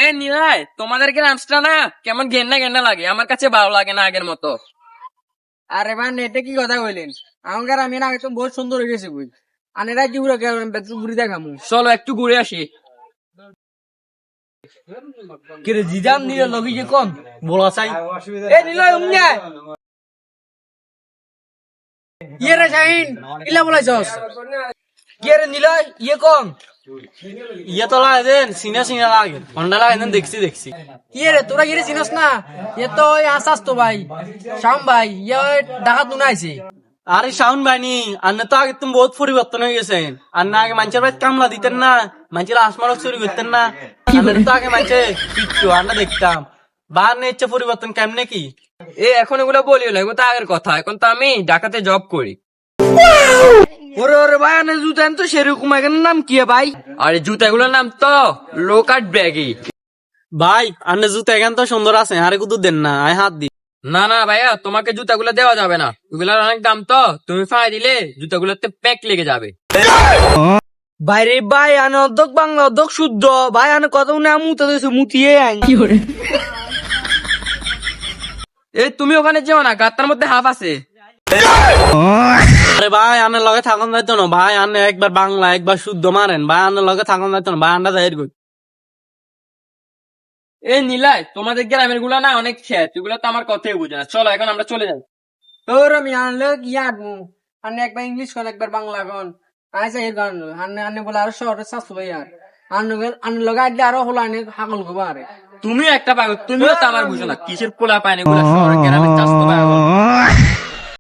এ নিলয়, তোমাদের গ্রামসটা না কেমন ঘেন্না ঘেন্না লাগে, আমার কাছে ভালো লাগে না আগের মতো। আরে ভাই এটা কি কথা বললেন? আমার আমি না একদম বহুত সুন্দর হয়ে গেছে বুঝ। আনেরা কি ঘুরে ঘুরে দেখামু। চলো একটু ঘুরে আসি। কিরে জিজান নিলে লগি যে কোন বলা চাই এ নিলয় উমনে ইয়ে রে শাহিন ইলা বলাইছস কে রে নিলয় ইয়ে কোন ইয়ে তো লাগেন সিনা সিনা লাগে হন্ডা লাগেন দেখছি ইয়ে রে তোরা ইয়ে চিনস না এ তো ওই আসাস তো ভাই শাম ভাই ইয়ে ডাকাত নুনা আইছে আরে শাউন ভাইনি আন্না তো আগে তুমি বহুত পরিবর্তন হয়ে গেছেন আন্না আগে মানুষের বাড়িতে কামলা দিতেন না মানুষের আসমারক চুরি করতেন না আন্না তো আগে মানুষে কিচ্ছু আন্না দেখতাম বার নেচ্ছে পরিবর্তন কেমনে কি এ এখন এগুলো বলিও না, এগুলো তো আগের কথা। এখন তো আমি ঢাকাতে জব করি। ওরে ওরে ভাই আনে জুতেন তো সেরকম এখানে নাম কি ভাই আর এই জুতাগুলোর নাম তো লো কাট ব্যাগি। ভাই আন্না জুতো এখান তো সুন্দর আছে আরে কুদু দেন না আয় হাত দি না না ভাইয়া, তোমাকে জুতাগুলো দেওয়া যাবে না, ওগুলোর অনেক দাম তো। তুমি ফাই দিলে জুতাগুলোতে প্যাক লেগে যাবে। বাইরে ভাই আনে অর্ধক বাংলা অর্ধক শুদ্ধ ভাই আনে কত না মুতে দিয়েছে মুতিয়ে আইন এ তুমি ওখানে যেও না, গাত্তার মধ্যে হাফ আছে। আরে ভাই আন্নার লগে থাকুন যাইতো না ভাই আন্না একবার বাংলা একবার শুদ্ধ মারেন ভাই আন্নার লগে থাকুন যাইতো না ভাই আন্না যাই এ নিলাই, তোমাদের গ্রামের গুলা না অনেক খ্যাত, এগুলো তো আমার কথাই বুঝে না। চলো এখন আমরা চলে যাই। তোর আমি আনলে কি আনবো আনে একবার ইংলিশ কোন একবার বাংলা কোন আইসা এর গান আনে আনে বলে আরো শহরে শাশু ভাই আর আনে লগা আইলে আরো হলো আনে হাগল গো আরে তুমিও একটা পাগল, তুমিও তো আমার বুঝো না, কিসের পোলা পায় না এগুলো শহরে গ্রামের চাষ তো পাগল।